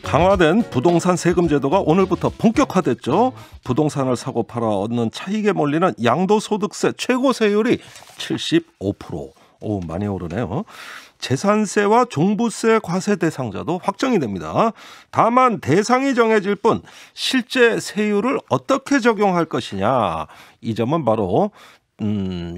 강화된 부동산 세금 제도가 오늘부터 본격화됐죠. 부동산을 사고 팔아 얻는 차익에 몰리는 양도소득세 최고 세율이 75%. 오, 많이 오르네요. 재산세와 종부세 과세 대상자도 확정이 됩니다. 다만 대상이 정해질 뿐 실제 세율을 어떻게 적용할 것이냐, 이 점은 바로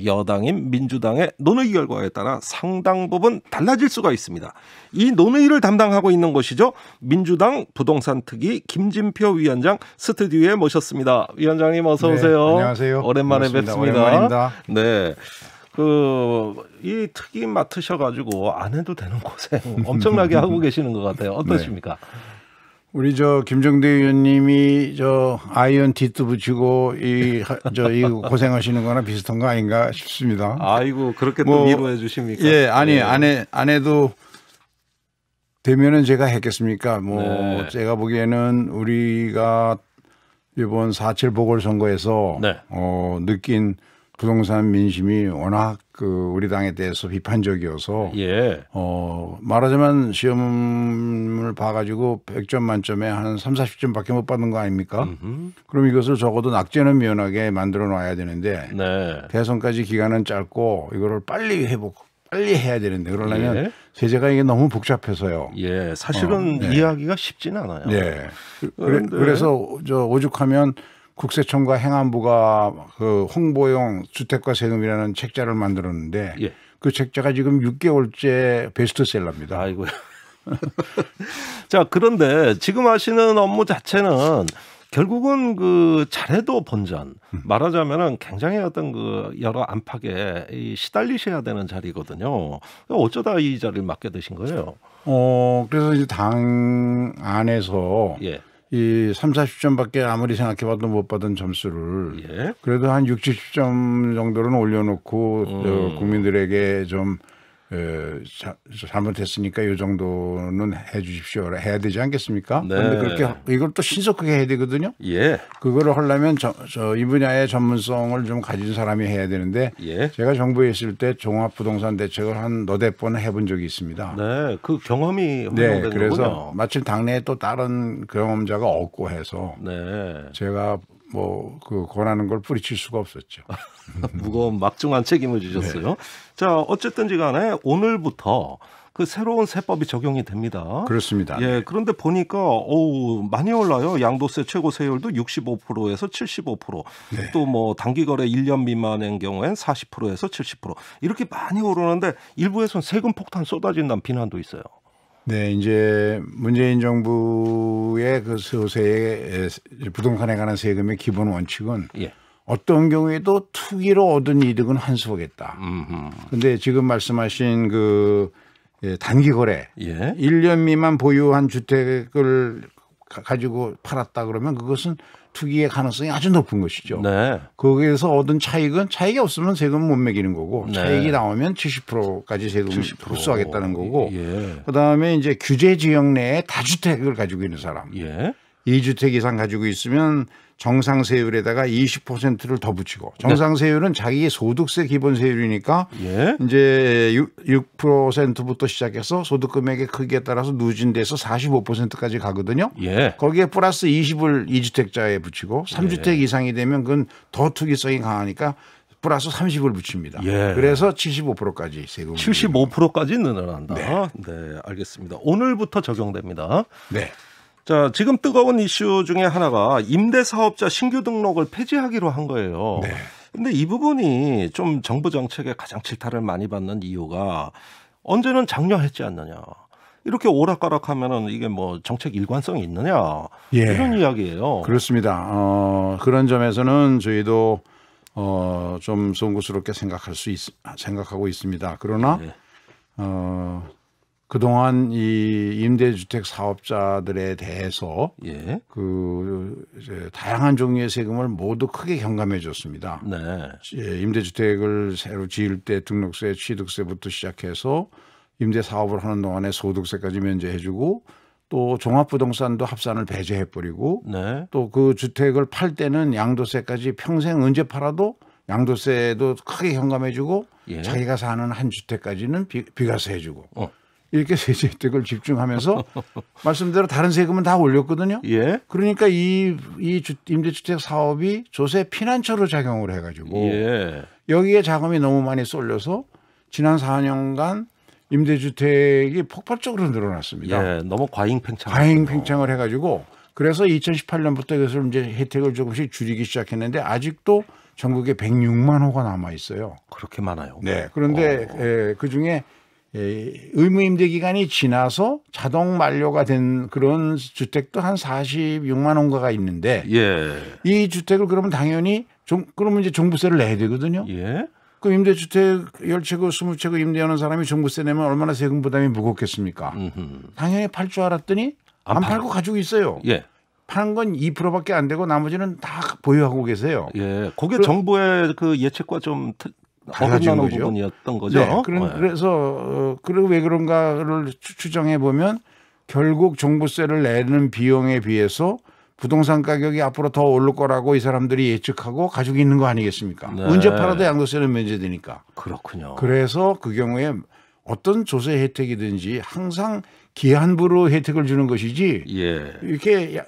여당인 민주당의 논의 결과에 따라 상당 부분 달라질 수가 있습니다. 이 논의를 담당하고 있는 곳이죠. 민주당 부동산 특위 김진표 위원장 스튜디오에 모셨습니다. 위원장님 어서 오세요. 네, 안녕하세요. 오랜만에 반갑습니다. 뵙습니다. 오랜만입니다. 네. 이 특위 맡으셔가지고 안 해도 되는 고생 엄청나게 하고 계시는 것 같아요. 어떠십니까? 네. 우리 김정대 의원님이 아이언 뒷도 붙이고 이 고생하시는 거나 비슷한 거 아닌가 싶습니다. 아이고, 그렇게 또 위로해 주십니까? 예, 아니 네. 안 해도 되면은 제가 했겠습니까? 네. 제가 보기에는 우리가 이번 4.7 보궐선거에서 네. 느낀 부동산 민심이 워낙 우리 당에 대해서 비판적이어서 예. 말하자면 시험을 봐가지고 100점 만점에 한 30-40점밖에 못 받는 거 아닙니까? 그럼 이것을 적어도 낙제는 면하게 만들어 놔야 되는데 네. 대선까지 기간은 짧고 이거를 빨리 해야 되는데 그러려면 예. 제재가 이게 너무 복잡해서요. 예, 사실은 네. 이해하기가 쉽지는 않아요. 네. 그래서 오죽하면 국세청과 행안부가 홍보용 주택과 세금이라는 책자를 만들었는데 예. 그 책자가 지금 6개월째 베스트셀러입니다. 아이고. 자, 그런데 지금 하시는 업무 자체는 결국은 잘해도 본전, 말하자면은 굉장히 여러 안팎에 시달리셔야 되는 자리거든요. 어쩌다 이 자리를 맡게 되신 거예요? 그래서 이제 당 안에서 예. 이 30-40점밖에 아무리 생각해봐도 못 받은 점수를 예. 그래도 한 60-70점 정도는 올려놓고 국민들에게 좀 잘못했으니까 이 정도는 해 주십시오. 해야 되지 않겠습니까? 네. 그런데 그렇게 이걸 또 신속하게 해야 되거든요. 예. 그거를 하려면 이 분야의 전문성을 좀 가진 사람이 해야 되는데 예. 제가 정부에 있을 때 종합부동산 대책을 한 너댓 번 해본 적이 있습니다. 네, 그 경험이 네, 활용된 그래서 거군요. 마침 당내에 또 다른 경험자가 없고 해서 네. 제가 권하는 걸 뿌리칠 수가 없었죠. 무거운 막중한 책임을 주셨어요. 네. 자, 어쨌든지 간에 오늘부터 새로운 세법이 적용이 됩니다. 그렇습니다. 예, 그런데 보니까 많이 올라요. 양도세 최고 세율도 65%에서 75%. 네. 또 단기 거래 1년 미만인 경우엔 40%에서 70%. 이렇게 많이 오르는데 일부에서는 세금 폭탄 쏟아진다는 비난도 있어요. 네, 이제 문재인 정부의 부동산에 관한 세금의 기본 원칙은 예. 어떤 경우에도 투기로 얻은 이득은 환수하겠다. 그런데 지금 말씀하신 단기 거래, 예. 1년 미만 보유한 주택을 가지고 팔았다 그러면 그것은 투기의 가능성이 아주 높은 것이죠. 네. 거기에서 얻은 차익이 없으면 세금 못 매기는 거고 네. 차익이 나오면 70%까지 세금을 흡수하겠다는 거고 예. 그다음에 이제 규제 지역 내에 다주택을 가지고 있는 사람 예. 2주택 이상 가지고 있으면 정상세율에다가 20%를 더 붙이고 정상세율은 자기의 소득세 기본세율이니까 예. 이제 6%부터 시작해서 소득금액의 크기에 따라서 누진돼서 45%까지 가거든요. 예. 거기에 플러스 20을 2주택자에 붙이고 3주택 이상이 되면 그건 더 투기성이 강하니까 플러스 30을 붙입니다. 예. 그래서 75%까지 세금. 75%까지 늘어난다. 네. 네, 알겠습니다. 오늘부터 적용됩니다. 네. 자, 지금 뜨거운 이슈 중에 하나가 임대사업자 신규 등록을 폐지하기로 한 거예요. 네. 근데 이 부분이 좀 정부 정책에 가장 질타를 많이 받는 이유가 언제는 장려했지 않느냐. 이렇게 오락가락하면은 이게 정책 일관성이 있느냐. 예. 이런 이야기예요. 그렇습니다. 그런 점에서는 저희도 좀 송구스럽게 생각하고 있습니다. 그러나 네. 그동안 이 임대주택 사업자들에 대해서 예. 이제 다양한 종류의 세금을 모두 크게 경감해 줬습니다. 네. 임대주택을 새로 지을 때 등록세, 취득세부터 시작해서 임대 사업을 하는 동안에 소득세까지 면제해주고 또 종합부동산도 합산을 배제해버리고 네. 또 그 주택을 팔 때는 양도세까지 평생 언제 팔아도 양도세도 크게 경감해주고 예. 자기가 사는 한 주택까지는 비과세해주고 이렇게 세제 혜택을 집중하면서 말씀대로 다른 세금은 다 올렸거든요. 예. 그러니까 이 임대주택 사업이 조세 피난처로 작용을 해가지고 예. 여기에 자금이 너무 많이 쏠려서 지난 4년간 임대주택이 폭발적으로 늘어났습니다. 예. 너무 과잉팽창. 과잉팽창을 해가지고 그래서 2018년부터 이것을 이제 혜택을 조금씩 줄이기 시작했는데 아직도 전국에 106만 호가 남아 있어요. 그렇게 많아요. 네. 그런데 그 중에 의무 임대 기간이 지나서 자동 만료가 된 그런 주택도 한 46만 호가가 있는데 예. 이 주택을 그러면 당연히 그러면 이제 종부세를 내야 되거든요. 예. 그 임대주택 10채고 20채고 임대하는 사람이 종부세 내면 얼마나 세금 부담이 무겁겠습니까? 당연히 팔 줄 알았더니 안 팔고 가지고 있어요. 예. 파는 건 2%밖에 안 되고 나머지는 다 보유하고 계세요. 예. 그게 정부의 그 예측과 좀 달라진 어긋나는 거죠. 부분이었던 거죠. 네. 그래서 그리고 왜 그런가를 추정해 보면 결국 종부세를 내는 비용에 비해서 부동산 가격이 앞으로 더 오를 거라고 이 사람들이 예측하고 가지고 있는 거 아니겠습니까? 네. 언제 팔아도 양도세는 면제되니까. 그렇군요. 그래서 그 경우에 어떤 조세 혜택이든지 항상 기한부로 혜택을 주는 것이지 예. 이렇게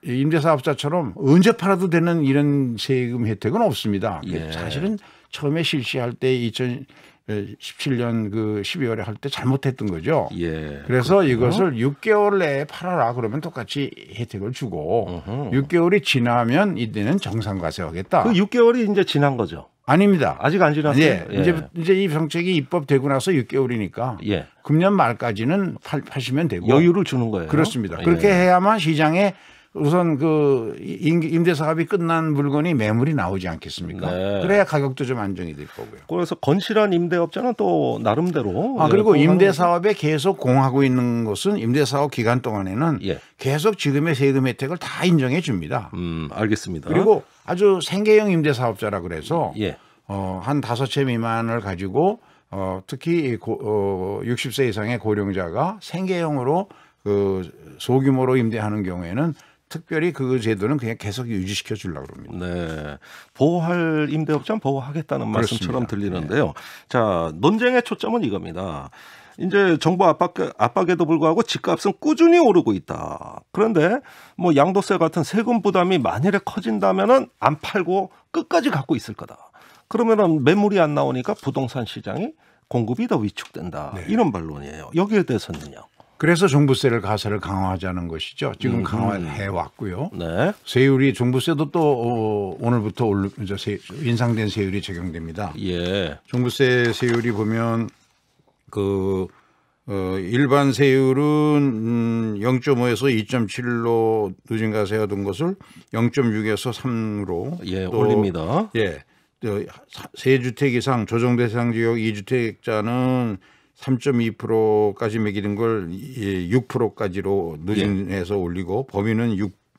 임대사업자처럼 언제 팔아도 되는 이런 세금 혜택은 없습니다. 예. 사실은 처음에 실시할 때 2017년 그 12월에 할 때 잘못했던 거죠. 예. 그래서 그렇군요. 이것을 6개월 내에 팔아라 그러면 똑같이 혜택을 주고 6개월이 지나면 이때는 정상과세하겠다. 그 6개월이 이제 지난 거죠. 아닙니다. 아직 안 지났어요. 네, 예. 이제 이 정책이 입법되고 나서 6개월이니까 예. 금년 말까지는 파시면 되고 여유를 주는 거예요. 그렇습니다. 예. 그렇게 해야만 시장에 우선 그 임대 사업이 끝난 물건이 매물이 나오지 않겠습니까? 네. 그래야 가격도 좀 안정이 될 거고요. 그래서 건실한 임대업자는 또 나름대로 그리고 예, 임대 사업에 계속 공하고 있는 것은 임대 사업 기간 동안에는 예. 계속 지금의 세금 혜택을 다 인정해 줍니다. 알겠습니다. 그리고 아주 생계형 임대 사업자라 그래서 예. 한 5채 미만을 가지고 특히 60세 이상의 고령자가 생계형으로 그 소규모로 임대하는 경우에는 특별히 그 제도는 그냥 계속 유지시켜 주려고 합니다. 네. 보호할 임대업자는 보호하겠다는 말씀처럼 그렇습니다. 들리는데요. 자, 논쟁의 초점은 이겁니다. 이제 정부 압박에도 불구하고 집값은 꾸준히 오르고 있다. 그런데 뭐 양도세 같은 세금 부담이 만일에 커진다면은 안 팔고 끝까지 갖고 있을 거다. 그러면은 매물이 안 나오니까 부동산 시장이 공급이 더 위축된다. 네. 이런 반론이에요. 여기에 대해서는요. 그래서 종부세를 가세를 강화하자는 것이죠. 지금 강화해 왔고요. 네. 세율이 종부세도 또 오늘부터 인상된 세율이 적용됩니다. 예. 종부세 세율이 보면 일반 세율은 0.5에서 2.7로 누진 가세하던 것을 0.6에서 3으로 예, 올립니다. 예. 세 주택 이상 조정 대상 지역 2주택자는 3.2%까지 매기는 걸 6%까지로 누진해서 올리고 범위는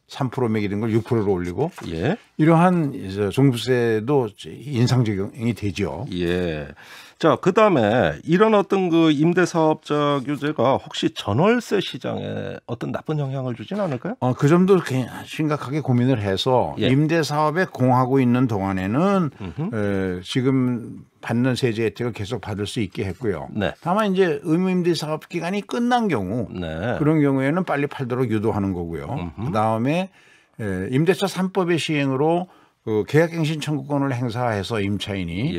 3% 매기는 걸 6%로 올리고 예. 이러한 종부세도 인상 적용이 되죠. 예. 자, 그다음에 이런 어떤 그 임대사업자 규제가 혹시 전월세 시장에 어떤 나쁜 영향을 주진 않을까요? 그 점도 심각하게 고민을 해서 예. 임대사업에 공하고 있는 동안에는 지금 받는 세제 혜택을 계속 받을 수 있게 했고요. 네. 다만 이제 의무임대사업 기간이 끝난 경우 네. 그런 경우에는 빨리 팔도록 유도하는 거고요. 그다음에 임대차 3법의 시행으로 그 계약갱신 청구권을 행사해서 임차인이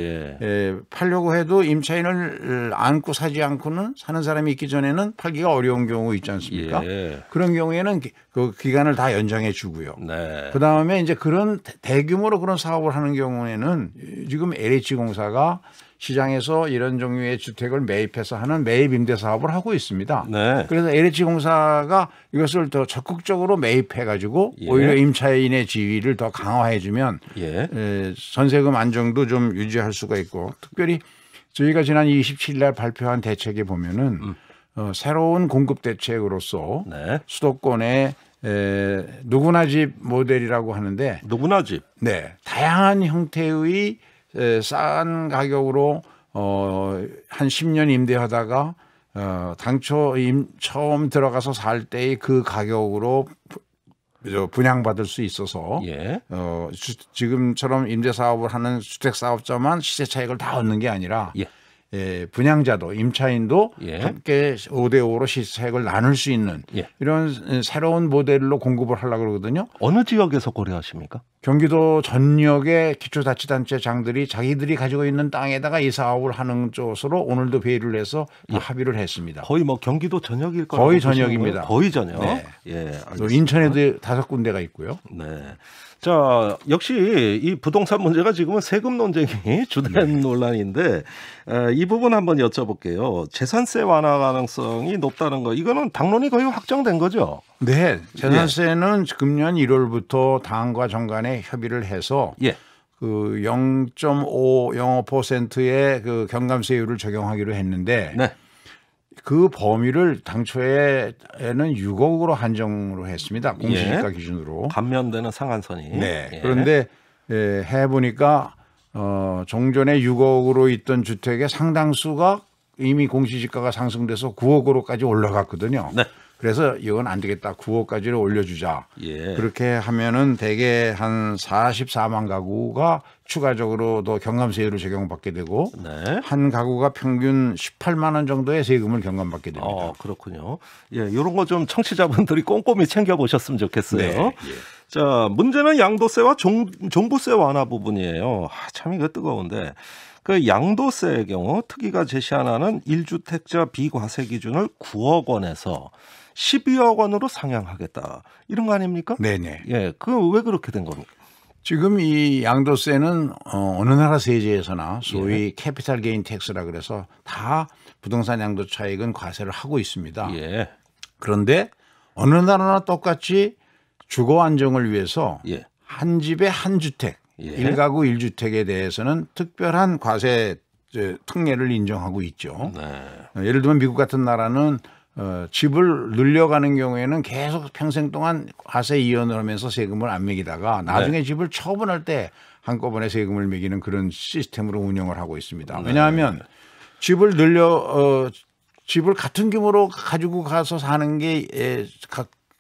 팔려고 해도 임차인을 안고 사지 않고는 사는 사람이 있기 전에는 팔기가 어려운 경우 있지 않습니까? 예. 그런 경우에는 그 기간을 다 연장해 주고요. 네. 그다음에 이제 그런 대규모로 그런 사업을 하는 경우에는 지금 LH공사가 시장에서 이런 종류의 주택을 매입해서 하는 매입 임대 사업을 하고 있습니다. 네. 그래서 LH공사가 이것을 더 적극적으로 매입해 가지고 오히려 임차인의 지위를 더 강화해 주면 전세금 안정도 좀 유지할 수가 있고 특별히 저희가 지난 27일 날 발표한 대책에 보면은 새로운 공급 대책으로서 수도권에 누구나 집 모델이라고 하는데 누구나 집. 네. 다양한 형태의 싼 가격으로 한 10년 임대하다가 당초 처음 들어가서 살 때의 그 가격으로 분양받을 수 있어서 지금처럼 임대 사업을 하는 주택 사업자만 시세 차익을 다 얻는 게 아니라 분양자도 임차인도 예. 함께 5대5로 시세액을 나눌 수 있는 예. 이런 새로운 모델로 공급을 하려고 그러거든요. 어느 지역에서 고려하십니까? 경기도 전역의 기초자치단체장들이 자기들이 가지고 있는 땅에다가 이 사업을 하는 쪽으로 오늘도 회의를 해서 예. 합의를 했습니다. 거의 뭐 경기도 전역일 거라고 거의 보시는 전역입니다. 거예요? 거의 전역. 네. 예, 또 알겠습니다. 인천에도 5군데가 있고요. 네. 자, 역시 이 부동산 문제가 지금은 세금 논쟁이 주된 논란인데 이 부분 한번 여쭤볼게요. 재산세 완화 가능성이 높다는 거 이거는 당론이 거의 확정된 거죠? 네, 재산세는 금년 1월부터 당과 정간에 협의를 해서 예. 그 0.505%의 그 경감세율을 적용하기로 했는데 네. 그 범위를 당초에는 6억으로 한정으로 했습니다. 공시지가 기준으로. 감면되는 상한선이. 네. 예. 그런데 해보니까 종전에 6억으로 있던 주택의 상당수가 이미 공시지가가 상승돼서 9억으로까지 올라갔거든요. 네. 그래서 이건 안 되겠다. 9억까지를 올려주자. 예. 그렇게 하면은 대개 한 44만 가구가 추가적으로 더 경감세율을 적용받게 되고 네. 한 가구가 평균 18만 원 정도의 세금을 경감받게 됩니다. 그렇군요. 예, 이런 거 좀 청취자분들이 꼼꼼히 챙겨보셨으면 좋겠어요. 네. 예. 자, 문제는 양도세와 종부세 완화 부분이에요. 참 이거 뜨거운데 그 양도세의 경우 특위가 제시하는 1주택자 비과세 기준을 9억 원에서 12억 원으로 상향하겠다. 이런 거 아닙니까? 네네. 예, 그 왜 그렇게 된 겁니까? 지금 이 양도세는 어느 나라 세제에서나 소위 캐피탈 게인 텍스라 그래서 다 부동산 양도 차익은 과세를 하고 있습니다. 예. 그런데 어느 나라나 똑같이 주거 안정을 위해서 예. 한 집에 한 주택, 예. 1가구 1주택에 대해서는 특별한 과세 특례를 인정하고 있죠. 네. 예를 들면 미국 같은 나라는 집을 늘려가는 경우에는 계속 평생 동안 과세 이연을 하면서 세금을 안 매기다가 나중에 집을 처분할 때 한꺼번에 세금을 매기는 그런 시스템으로 운영을 하고 있습니다. 왜냐하면 집을 집을 같은 규모로 가지고 가서 사는 게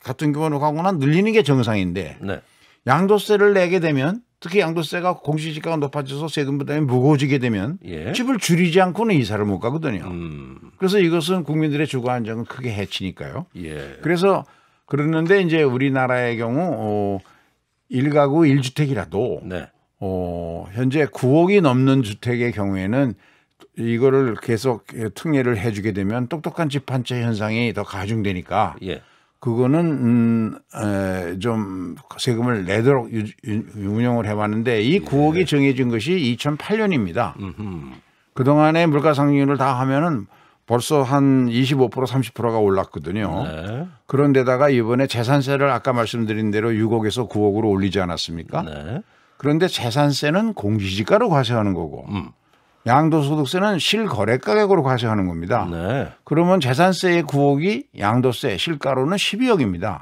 같은 규모로 가거나 늘리는 게 정상인데 네. 양도세를 내게 되면 특히 양도세가 공시지가가 높아져서 세금 부담이 무거워지게 되면 예. 집을 줄이지 않고는 이사를 못 가거든요. 그래서 이것은 국민들의 주거 안정을 크게 해치니까요. 예. 그래서 그러는데 이제 우리나라의 경우 1가구 1주택이라도 네. 현재 9억이 넘는 주택의 경우에는 이거를 계속 특례를 해주게 되면 똑똑한 집 한 채 현상이 더 가중되니까 예. 그거는 좀 세금을 내도록 운영을 해왔는데 이 9억이 정해진 것이 2008년입니다. 그동안의 물가 상승률을 다 하면은 벌써 한 25% 30%가 올랐거든요. 네. 그런데다가 이번에 재산세를 아까 말씀드린 대로 6억에서 9억으로 올리지 않았습니까? 네. 그런데 재산세는 공시지가로 과세하는 거고 양도소득세는 실거래가격으로 과세하는 겁니다. 네. 그러면 재산세의 9억이 양도세 실가로는 12억입니다.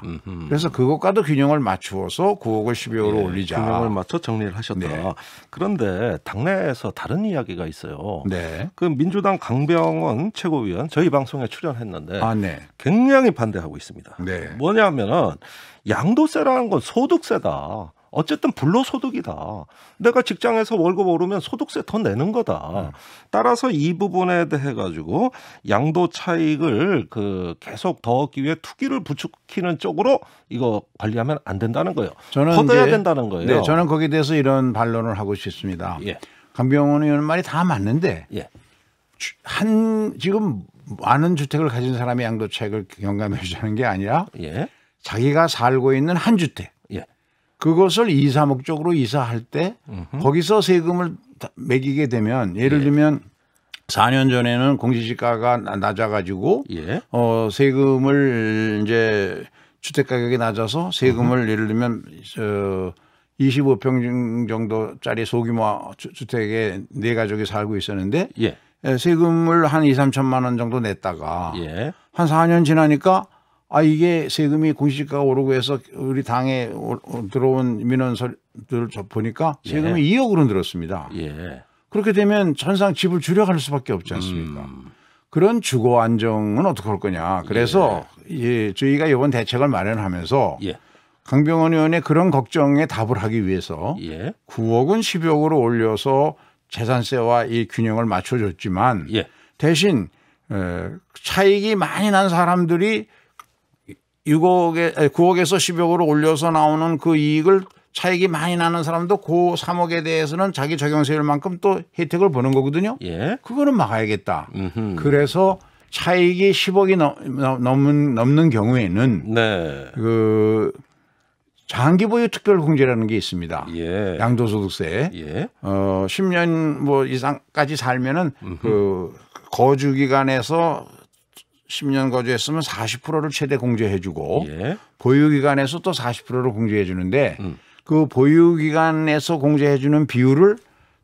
그래서 그것과도 균형을 맞추어서 9억을 12억으로 올리자. 균형을 맞춰 정리를 하셨다. 네. 그런데 당내에서 다른 이야기가 있어요. 네. 그 민주당 강병원 최고위원 저희 방송에 출연했는데 네. 굉장히 반대하고 있습니다. 네. 뭐냐면은 양도세라는 건 소득세다. 어쨌든 불로소득이다. 내가 직장에서 월급 오르면 소득세 더 내는 거다. 따라서 이 부분에 대해 가지고 양도 차익을 계속 더 얻기 위해 투기를 부추기는 쪽으로 이거 관리하면 안 된다는 거예요. 걷어야 된다는 거예요. 네, 저는 거기에 대해서 이런 반론을 하고 싶습니다. 예. 강병원 의원 말이 다 맞는데 예. 지금 많은 주택을 가진 사람이 양도 차익을 경감해 주자는 게 아니라 예. 자기가 살고 있는 한 주택. 예. 그것을 이사 목적으로 이사할 때 거기서 세금을 매기게 되면 예를 들면 4년 전에는 공시지가가 낮아가지고 예. 세금을 이제 주택 가격이 낮아서 세금을 예를 들면 25평 정도짜리 소규모 주택에 네 가족이 살고 있었는데 예. 세금을 한 2, 3천만 원 정도 냈다가 예. 한 4년 지나니까 이게 세금이 공시지가가 오르고 해서 우리 당에 들어온 민원서를 보니까 세금이 2억으로 늘었습니다. 예. 그렇게 되면 천상 집을 줄여갈 수밖에 없지 않습니까? 그런 주거 안정은 어떻게 할 거냐. 그래서 저희가 이번 대책을 마련하면서 강병원 의원의 그런 걱정에 답을 하기 위해서 9억은 12억으로 올려서 재산세와 이 균형을 맞춰줬지만 예. 대신 차익이 많이 난 사람들이 9억에서 10억으로 올려서 나오는 그 이익을 차익이 많이 나는 사람도 그 3억에 대해서는 자기 적용세율만큼 또 혜택을 보는 거거든요. 예. 그거는 막아야겠다. 그래서 차익이 10억이 넘는 경우에는 네. 그 장기보유 특별공제라는 게 있습니다. 예. 양도소득세. 예. 10년 뭐 이상까지 살면은 그 거주 기간에서 10년 거주했으면 40%를 최대 공제해주고 예. 보유 기간에서 또 40%를 공제해주는데 그 보유 기간에서 공제해주는 비율을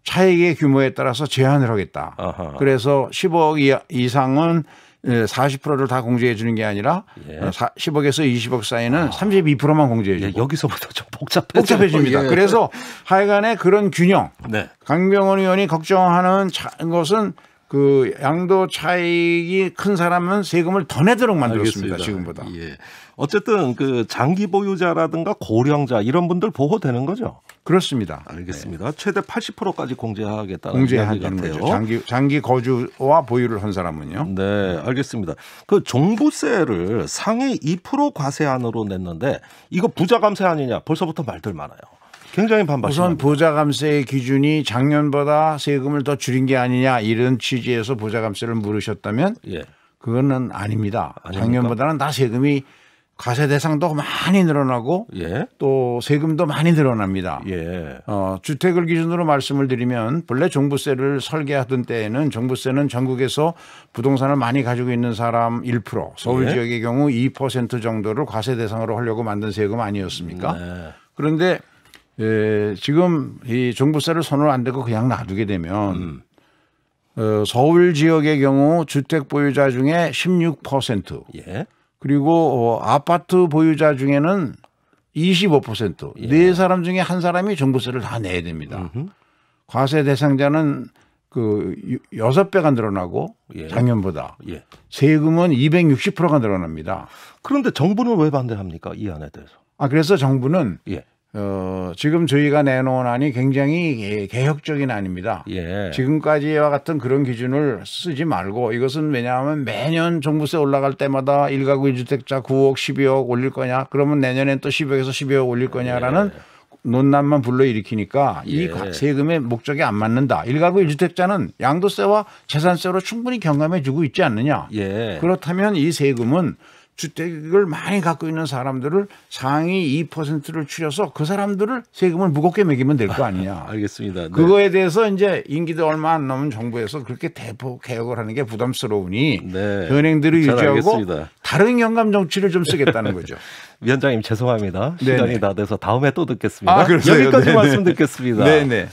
차익의 규모에 따라서 제한을 하겠다. 아하. 그래서 10억 이상은 40%를 다 공제해 주는 게 아니라 예. 10억에서 20억 사이는 32%만 공제해 주고. 예, 여기서부터 좀 복잡해집니다. 예. 그래서 하여간에 그런 균형. 네. 강병원 의원이 걱정하는 것은 그 양도 차익이 큰 사람은 세금을 더 내도록 만들었습니다. 알겠습니다. 지금보다. 예. 어쨌든 그 장기 보유자라든가 고령자 이런 분들 보호되는 거죠. 그렇습니다. 알겠습니다. 네. 최대 80%까지 공제하겠다는 공제하는 이야기 같아요. 거죠. 장기 거주와 보유를 한 사람은요. 네, 알겠습니다. 그 종부세를 상위 2% 과세안으로 냈는데 이거 부자 감세 아니냐? 벌써부터 말들 많아요. 굉장히 반발입니다. 우선 보자감세 기준이 작년보다 세금을 더 줄인 게 아니냐 이런 취지에서 보자감세를 물으셨다면 예. 그거는 아닙니다. 아닙니까? 작년보다는 다 세금이 과세 대상도 많이 늘어나고 예. 또 세금도 많이 늘어납니다. 예. 주택을 기준으로 말씀을 드리면 본래 종부세를 설계하던 때에는 종부세는 전국에서 부동산을 많이 가지고 있는 사람 1%, 서울 예. 지역의 경우 2% 정도를 과세 대상으로 하려고 만든 세금 아니었습니까? 네. 그런데 지금 이 종부세를 손을 안 대고 그냥 놔두게 되면 서울 지역의 경우 주택 보유자 중에 16% 예. 그리고 아파트 보유자 중에는 25% 예. 네 사람 중에 한 사람이 종부세를 다 내야 됩니다. 과세 대상자는 그 6배가 늘어나고 예. 작년보다 예. 세금은 260%가 늘어납니다. 그런데 정부는 왜 반대합니까? 이 안에 대해서. 그래서 정부는 예. 지금 저희가 내놓은 안이 굉장히 개혁적인 안입니다. 예. 지금까지와 같은 그런 기준을 쓰지 말고 이것은 왜냐하면 매년 종부세 올라갈 때마다 1가구 1주택자 9억 12억 올릴 거냐 그러면 내년엔 또 10억에서 12억 올릴 거냐라는 논란만 불러일으키니까 이 세금의 목적에 안 맞는다. 1가구 1주택자는 양도세와 재산세로 충분히 경감해 주고 있지 않느냐. 예. 그렇다면 이 세금은 주택을 많이 갖고 있는 사람들을 상위 2%를 추려서 그 사람들을 세금을 무겁게 매기면 될 거 아니냐. 알겠습니다. 네. 그거에 대해서 이제 임기도 얼마 안 남은 정부에서 그렇게 대폭 개혁을 하는 게 부담스러우니 네. 현행들을 유지하고 알겠습니다. 다른 경감 정치를 좀 쓰겠다는 거죠. 위원장님 죄송합니다. 시간이 네네. 다 돼서 다음에 또 듣겠습니다. 그러세요? 여기까지 네네. 말씀 듣겠습니다. 네네.